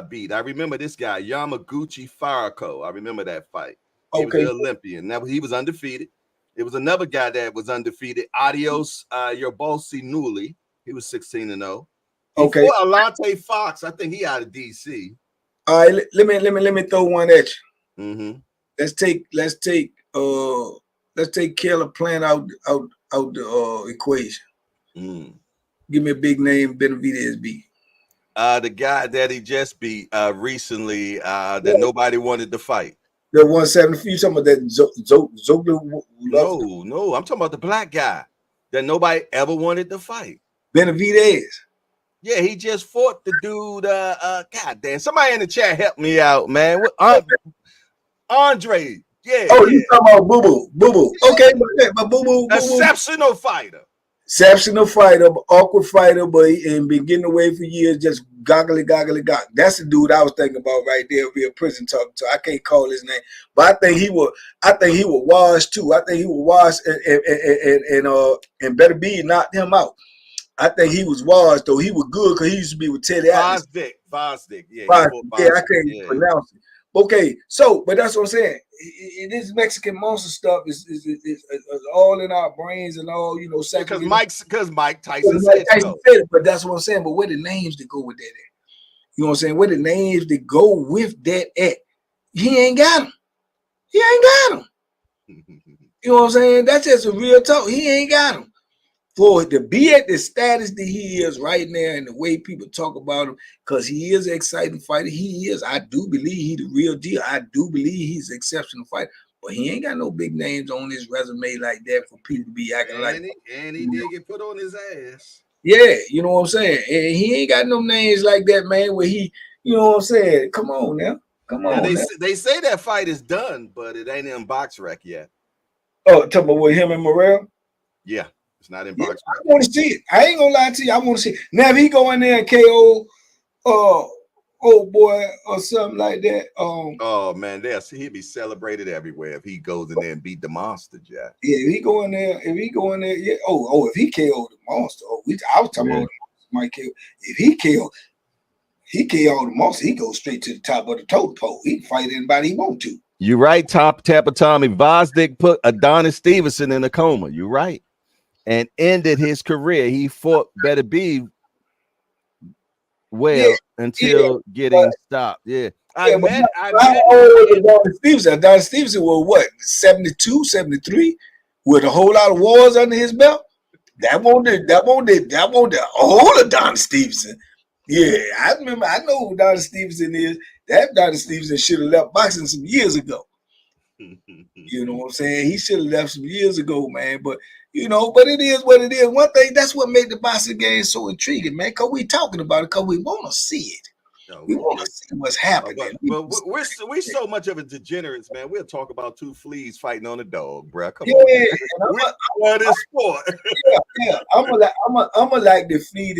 beat. I remember this guy, Yamaguchi Farako. I remember that fight. He was an Olympian. Now, he was undefeated. It was another guy that was undefeated, Adios Yerbosi Nuli. He was 16-0. Okay. Alante Fox, I think he out of DC. All right, let me throw one at you. Mm-hmm. Let's take Caleb Plant out the equation. Mm. Give me a big name Benavidez beat. The guy that he just beat recently that nobody wanted to fight. The 170. You talking about that Zogler? No, I'm talking about the black guy that nobody ever wanted to fight. Benavidez. Yeah, he just fought the dude. God damn, somebody in the chat help me out, man. Andre. Yeah. Oh, you talking about Boo Boo? Okay, but Boo Boo. Exceptional fighter. Exceptional fighter, awkward fighter, but and been getting away for years, just goggly. That's the dude I was thinking about right there. Real prison talking to. I can't call his name, but I think he was washed too. I think he was washed, and Better Be knocked him out. I think he was though. He was good because he used to be with Teddy Atlas. Vosdick. Yeah, he Right. fought Yeah, I Vosdick. can't Yeah. pronounce it. Okay, so but that's what I'm saying. This Mexican monster stuff is all in our brains and all, you know. Because Mike Tyson Mike said Tyson so. said it, but that's what I'm saying. But where the names that go with that at? You know what I'm saying? Where the names that go with that at? He ain't got them. He ain't got them. You know what I'm saying? That's just a real talk. He ain't got them. For to be at the status that he is right now and the way people talk about him, because he is an exciting fighter. He is. I do believe he's the real deal. I do believe he's an exceptional fighter. But he ain't got no big names on his resume like that for people to be acting like. And he did get put on his ass. Yeah, you know what I'm saying? And he ain't got no names like that, man, where he, you know what I'm saying? Come on now. Come on now. They say that fight is done, but it ain't in box rec yet. Oh, talking about with him and Morrell? Yeah, it's not in box rec. I want to see it. I ain't gonna lie to you. I want to see it. Now if he go in there and KO old boy or something like that. Oh man, he'd be celebrated everywhere if he goes in there and beat the monster, Jack. Yeah, if he go in there, yeah. If he KO the monster. I was talking about Mike KO. If he KO the monster, he goes straight to the top of the totem pole. He can fight anybody he want to. You're right, Tapper Tommy. Vosdick put Adonis Stevenson in a coma. You're right. And ended his career. He fought Better Be until getting stopped. Yeah. I met Adonis Stevenson. Adonis Stevenson was what, 72, 73, with a whole lot of wars under his belt. That won't the old Adonis Stevenson. Yeah, I remember. I know who Adonis Stevenson is. That Adonis Stevenson should have left boxing some years ago. You know what I'm saying? He should have left some years ago, man. But you know, but it is what it is. One thing, that's what made the boxing game so intriguing, man. Because we talking about it, because we want to see it. We want to see what's happening. But we're so much of a degenerates, man. We'll talk about two fleas fighting on a dog, bro. Come on. We're this sport. Yeah. I'm gonna like the flea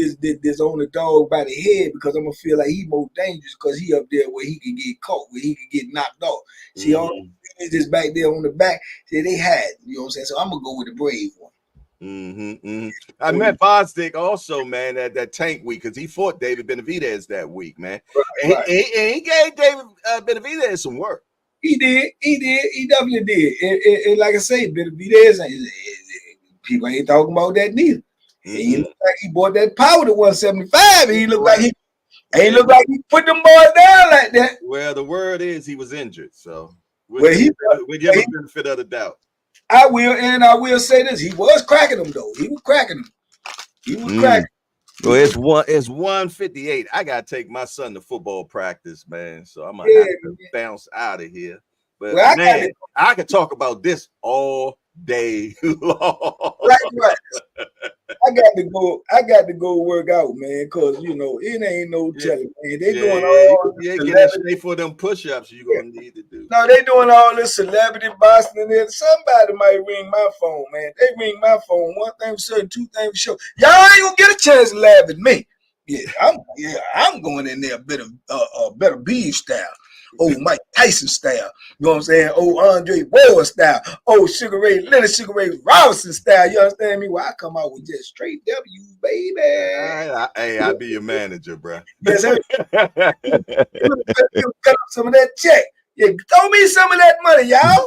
that's on the dog by the head, because I'm gonna feel like he more dangerous because he up there where he can get caught, where he can get knocked off. See, all the just back there on the back, see, they had. You know what I'm saying? So I'm gonna go with the brave one. I met Vosdick also, man, at that Tank week, because he fought David Benavidez that week, man. Right. And he gave David Benavidez some work. He did. He definitely did. And like I say, Benavidez, people ain't talking about that neither. He looked like he bought that power to 175. And he looked like he put them boys down like that. Well, the word is he was injured, so we'll give him the benefit of the doubt. I will say this: he was cracking them though. He was cracking them. Well, it's 1:58. I gotta take my son to football practice, man. So I'm gonna have to bounce out of here. But I could talk about this all day long. Right. I got to go work out, man, because you know it ain't no telling, man. They doing all get straight for them push-ups you're gonna need to do. No, they doing all this celebrity boxing, and then somebody might ring my phone, man. They ring my phone, one thing for certain, two things for sure. Y'all ain't gonna get a chance to laugh at me. I'm going in there a better beef style. Oh, Mike Tyson style. You know what I'm saying? Oh, Andre Ward style. Oh, Sugar Ray Robinson style. You understand me? Well, I come out with just straight W's, baby. Hey, I'll be your manager, bro. Yes, sir. Cut up some of that check. Yeah, throw me some of that money, y'all.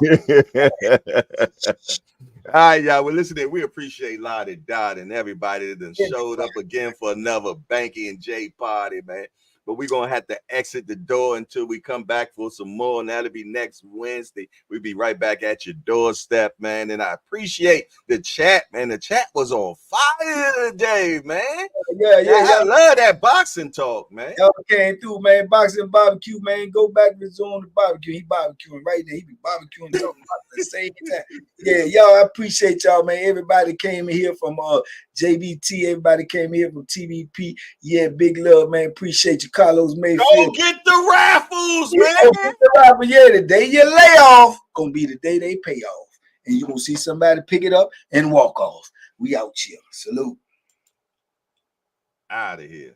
All right, y'all. Well, listen, we appreciate Lottie Dot and everybody that showed up again for another Banky and Jay party, man. But we're going to have to exit the door until we come back for some more. And that'll be next Wednesday. We'll be right back at your doorstep, man. And I appreciate the chat, man. The chat was on fire today, man. Yeah. I love that boxing talk, man. Y'all came through, man. Boxing barbecue, man. Go back and resume the barbecue. He barbecuing right there. He be barbecuing talking about the same time. Yeah, y'all, I appreciate y'all, man. Everybody came in here from JBT. Everybody came here from TBP. Yeah, big love, man. Appreciate you. Carlos Mayfield. Go get the raffles, man. Go get the raffle. Yeah, the day you lay off gonna be the day they pay off. And you're gonna see somebody pick it up and walk off. We out here. Salute. Out of here.